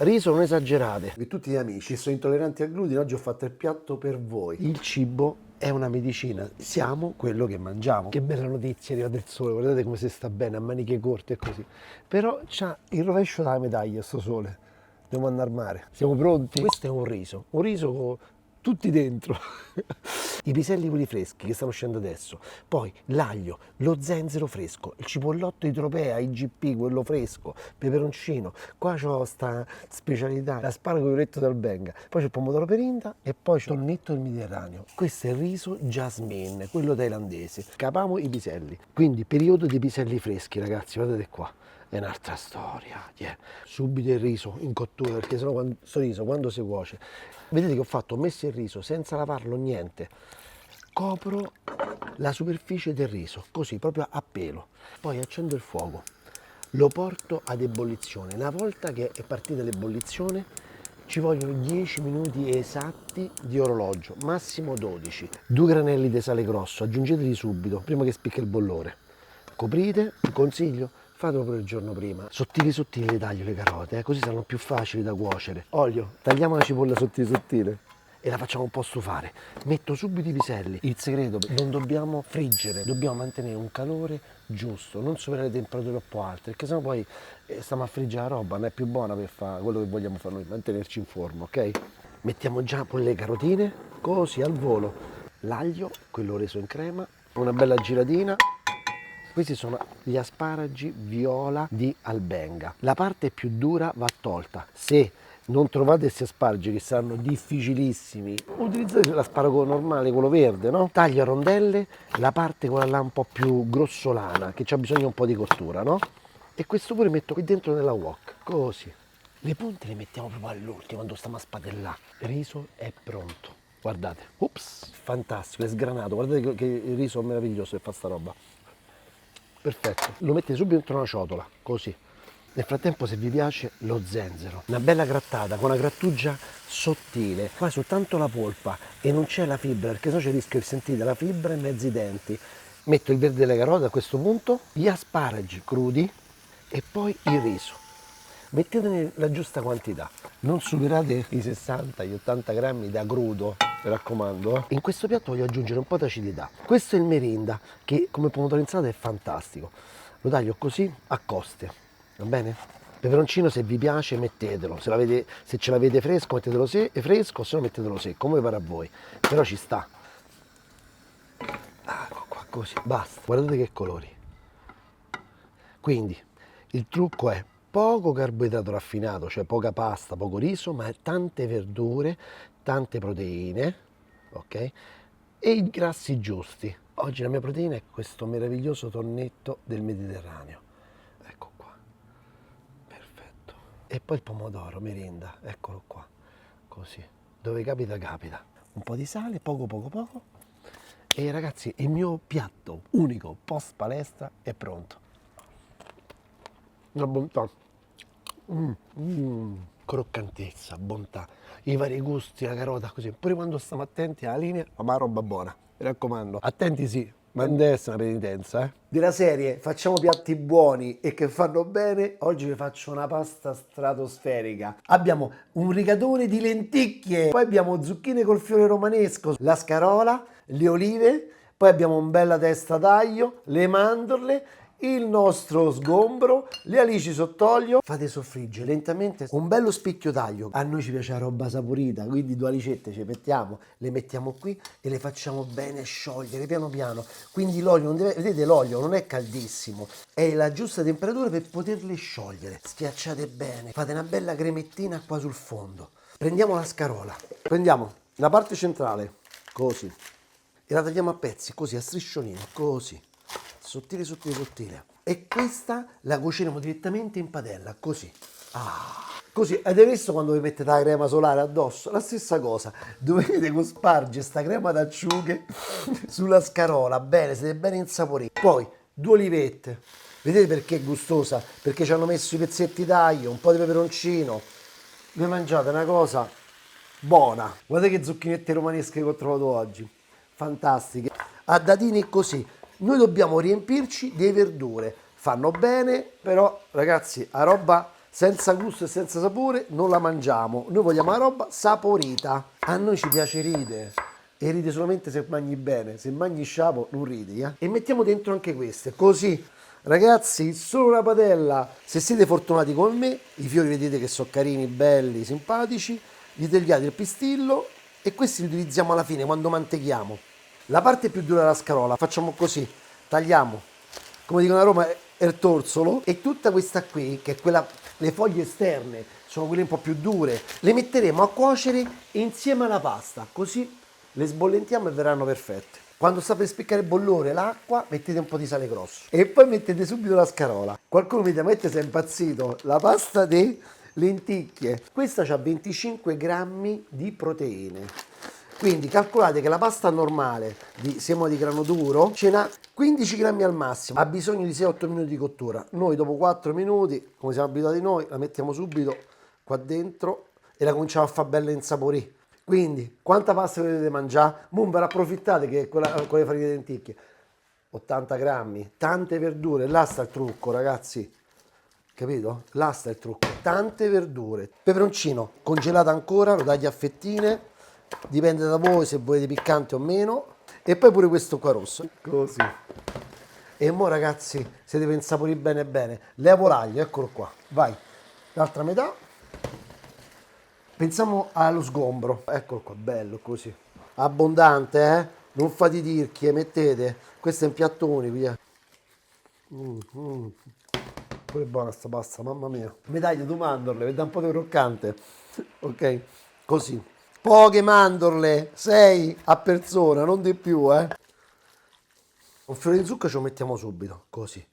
Riso non esagerate. Per tutti gli amici che sono intolleranti al glutine, oggi ho fatto il piatto per voi. Il cibo è una medicina, siamo quello che mangiamo. Che bella notizia, arriva del sole, guardate come si sta bene, a maniche corte e così. Però c'ha il rovescio della medaglia sto sole. Devo andare al mare. Siamo pronti? Questo è un riso con tutti dentro. I piselli quelli freschi che stanno uscendo adesso, poi l'aglio, lo zenzero fresco, il cipollotto idropea, IGP, quello fresco, peperoncino, qua c'ho sta specialità, l'asparago violetto dal Benga, poi c'è il pomodoro perinda e poi c'è il tonnetto del Mediterraneo. Questo è il riso jasmine, quello thailandese. Capamo i piselli, quindi periodo dei piselli freschi ragazzi, guardate qua. È un'altra storia, yeah. Subito il riso in cottura, perché sennò questo riso quando si cuoce, vedete che ho messo il riso senza lavarlo niente, copro la superficie del riso, così proprio a pelo, poi accendo il fuoco, lo porto ad ebollizione, una volta che è partita l'ebollizione ci vogliono 10 minuti esatti di orologio, massimo 12, 2 granelli di sale grosso, aggiungeteli subito, prima che spicca il bollore, coprite, consiglio, fatelo pure il giorno prima. Sottili sottili le taglio le carote, così saranno più facili da cuocere. Olio, tagliamo la cipolla sottile sottile e la facciamo un po' stufare. Metto subito i piselli. Il segreto, non dobbiamo friggere, dobbiamo mantenere un calore giusto, non superare le temperature troppo alte, perché sennò poi stiamo a friggere la roba, non è più buona per fare quello che vogliamo fare noi, mantenerci in forma, ok? Mettiamo già poi le carotine, così al volo. L'aglio, quello reso in crema, una bella giratina. Questi sono gli asparagi viola di Albenga. La parte più dura va tolta. Se non trovate questi asparagi che saranno difficilissimi, utilizzate l'asparago normale, quello verde, no? Taglio a rondelle la parte quella là un po' più grossolana, che ha bisogno un po' di cottura, no? E questo pure metto qui dentro nella wok, così. Le punte le mettiamo proprio all'ultimo, quando stiamo a spadellare. Il riso è pronto. Guardate, ups, fantastico, è sgranato. Guardate che il riso è meraviglioso che fa sta roba. Perfetto, lo mettete subito dentro una ciotola, così. Nel frattempo, se vi piace, lo zenzero. Una bella grattata con una grattugia sottile. Qua soltanto la polpa e non c'è la fibra, perché sennò c'è il rischio di sentire la fibra in mezzo ai denti. Metto il verde delle carote a questo punto, gli asparagi crudi e poi il riso. Mettetene la giusta quantità, non superate i 60, gli 80 grammi da crudo, mi raccomando. In questo piatto voglio aggiungere un po' di acidità. Questo è il merinda, che come pomodoro insalata è fantastico. Lo taglio così a coste, va bene? Peperoncino, se vi piace mettetelo, se ce l'avete fresco mettetelo fresco, se no mettetelo secco, come pare a voi, però ci sta. Ecco qua, così, basta, guardate che colori. Quindi il trucco è poco carboidrato raffinato, cioè poca pasta, poco riso, ma tante verdure, tante proteine, ok? E i grassi giusti. Oggi la mia proteina è questo meraviglioso tonnetto del Mediterraneo. Ecco qua, perfetto. E poi il pomodoro, merinda, eccolo qua, così. Dove capita, capita. Un po' di sale, poco, poco, poco. E ragazzi, il mio piatto unico post palestra è pronto. Una bontà. Croccantezza, bontà, i vari gusti, la carota, così. Pure quando stiamo attenti alla linea, ma roba buona. Mi raccomando, attenti sì, ma non deve essere una penitenza, eh. Della serie, facciamo piatti buoni e che fanno bene, oggi vi faccio una pasta stratosferica. Abbiamo un rigatone di lenticchie, poi abbiamo zucchine col fiore romanesco, la scarola, le olive, poi abbiamo un bella testa d'aglio, le mandorle, il nostro sgombro, le alici sott'olio, fate soffriggere lentamente un bello spicchio d'aglio. A noi ci piace la roba saporita, quindi 2 alicette ci mettiamo, le mettiamo qui e le facciamo bene sciogliere piano piano. Quindi l'olio non deve, vedete, l'olio non è caldissimo, è la giusta temperatura per poterle sciogliere. Schiacciate bene, fate una bella cremettina qua sul fondo. Prendiamo la scarola, prendiamo la parte centrale, così, e la tagliamo a pezzi, così, a strisciolino, così. Sottile, sottile, sottile. E questa la cuciniamo direttamente in padella, così. Così, avete visto quando vi mettete la crema solare addosso? La stessa cosa, dovete cospargere sta crema d'acciughe sulla scarola, bene, siete ben insaporiti. Poi, 2 olivette, vedete perché è gustosa? Perché ci hanno messo i pezzetti d'aglio, un po' di peperoncino. Vi mangiate una cosa buona. Guardate che zucchinette romanesche che ho trovato oggi, fantastiche. A dadini così. Noi dobbiamo riempirci di verdure, fanno bene, però ragazzi, la roba senza gusto e senza sapore non la mangiamo. Noi vogliamo la roba saporita. A noi ci piace ridere. E ride solamente se mangi bene, se mangi sciapo non ridi, eh? E mettiamo dentro anche queste, così. Ragazzi, solo una padella. Se siete fortunati come me, i fiori vedete che sono carini, belli, simpatici, gli tagliate il pistillo e questi li utilizziamo alla fine quando mantechiamo. La parte più dura della scarola facciamo così, tagliamo, come dicono a Roma, il torsolo, e tutta questa qui, che è quella, le foglie esterne, sono quelle un po' più dure, le metteremo a cuocere insieme alla pasta, così le sbollentiamo e verranno perfette. Quando sta per spiccare il bollore l'acqua, mettete un po' di sale grosso e poi mettete subito la scarola. Qualcuno mi dice, ma te sei impazzito? La pasta di lenticchie. Questa ha 25 grammi di proteine. Quindi calcolate che la pasta normale di semo di grano duro ce n'ha 15 grammi al massimo. Ha bisogno di 6-8 minuti di cottura. Noi dopo 4 minuti, come siamo abituati noi, la mettiamo subito qua dentro e la cominciamo a fare bella insaporire. Quindi, quanta pasta volete mangiare? Mumber, approfittate che con le farine di lenticchie. 80 grammi, tante verdure, là sta il trucco, ragazzi. Capito? Là sta il trucco. Tante verdure. Peperoncino congelato ancora, lo tagli a fettine. Dipende da voi se volete piccante o meno. E poi pure questo qua rosso. Così. E mo ragazzi, se deve insaporire bene bene. Levo l'aglio, eccolo qua. Vai. L'altra metà. Pensiamo allo sgombro, eccolo qua, bello così, abbondante, non fate i tirchi, mettete, questo è un piatto unico, pure buona sta pasta, mamma mia, medaglia di mandorle, vedi un po' di croccante, ok, così, poche mandorle, 6 a persona, non di più, Un fiore di zucca ce lo mettiamo subito, così,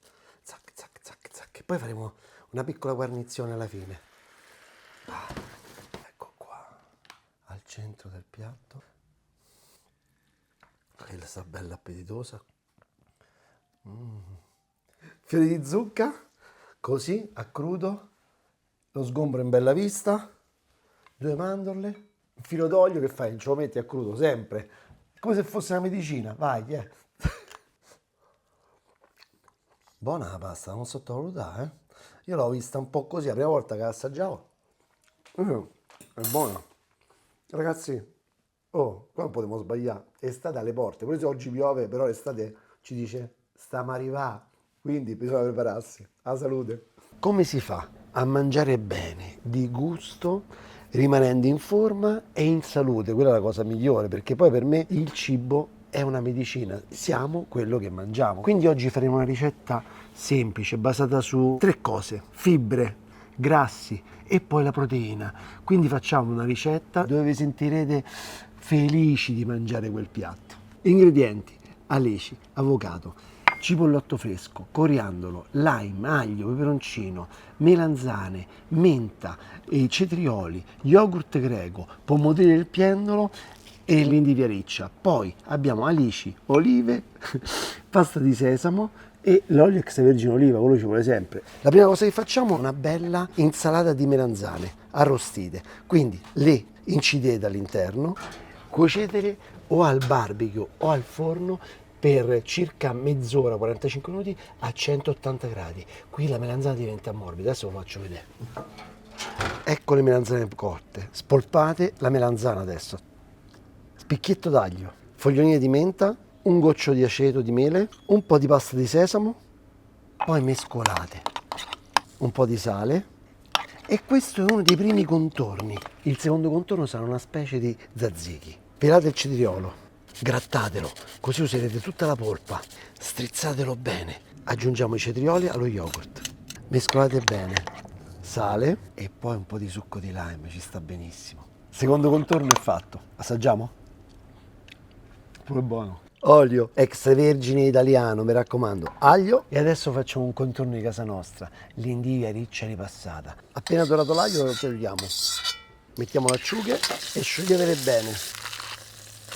zac, zac, zac, zac, e poi faremo una piccola guarnizione alla fine. Al centro del piatto, quella sta bella appetitosa, fiori di zucca, così a crudo, lo sgombro in bella vista, 2 mandorle, un filo d'olio, che fai? Ce lo metti a crudo sempre, come se fosse una medicina, vai, buona la pasta, non sottovalutare, io l'ho vista un po' così, la prima volta che la assaggiavo, è buona. Ragazzi, qua non potremo sbagliare, è estate alle porte, pure se oggi piove, però l'estate ci dice stiamo arrivando, quindi bisogna prepararsi, a salute. Come si fa a mangiare bene, di gusto, rimanendo in forma e in salute? Quella è la cosa migliore, perché poi per me il cibo è una medicina, siamo quello che mangiamo. Quindi oggi faremo una ricetta semplice, basata su 3 cose, fibre, grassi e poi la proteina. Quindi facciamo una ricetta dove vi sentirete felici di mangiare quel piatto. Ingredienti: alici, avocado, cipollotto fresco, coriandolo, lime, aglio, peperoncino, melanzane, menta, cetrioli, yogurt greco, pomodori del piendolo e l'indivia riccia. Poi abbiamo alici, olive, pasta di sesamo e l'olio extravergine oliva, quello ci vuole sempre. La prima cosa che facciamo è una bella insalata di melanzane arrostite, quindi le incidete all'interno, cuocetele o al barbecue o al forno per circa mezz'ora, 45 minuti a 180 gradi. Qui la melanzana diventa morbida, adesso lo faccio vedere. Ecco le melanzane cotte, spolpate la melanzana adesso, spicchietto d'aglio, foglioline di menta, un goccio di aceto di mele, un po' di pasta di sesamo, poi mescolate, un po' di sale, e questo è uno dei primi contorni. Il secondo contorno sarà una specie di tzatziki. Pelate il cetriolo, grattatelo, così userete tutta la polpa, strizzatelo bene, aggiungiamo i cetrioli allo yogurt, mescolate bene, sale e poi un po' di succo di lime, ci sta benissimo. Secondo contorno è fatto, assaggiamo? Pure buono. Olio extravergine italiano, mi raccomando, aglio, e adesso facciamo un contorno di casa nostra, l'indivia riccia ripassata. Appena dorato l'aglio lo togliamo, mettiamo le acciughe e scioglietele bene.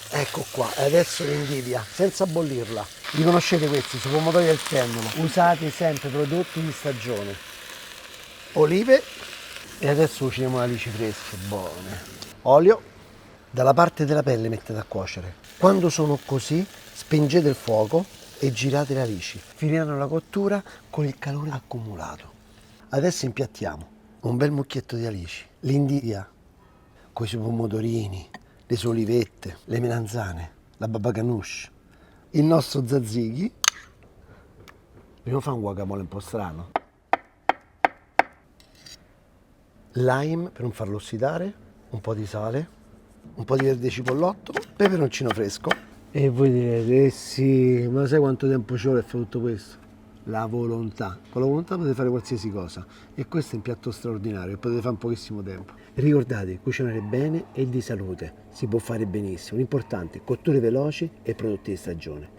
Ecco qua, e adesso l'indivia, senza bollirla. Li conoscete questi, sui pomodori del piendolo, usate sempre prodotti di stagione. Olive, e adesso cuciniamo le alici fresche, buone. Olio, dalla parte della pelle mettete a cuocere. Quando sono così, spengete il fuoco e girate le alici. Finiranno la cottura con il calore accumulato. Adesso impiattiamo. un bel mucchietto di alici, l'india, coi suoi pomodorini, le sue olivette, le melanzane, la baba ganoush, il nostro tzatziki. Dobbiamo fare un guacamole un po' strano. Lime per non farlo ossidare, un po' di sale, un po' di verde cipollotto, peperoncino fresco. E voi direte, eh sì, ma sai quanto tempo ci vuole per fare tutto questo? La volontà. Con la volontà potete fare qualsiasi cosa. E questo è un piatto straordinario che potete fare in pochissimo tempo. Ricordate, cucinare bene e di salute. Si può fare benissimo. L'importante è cotture veloci e prodotti di stagione.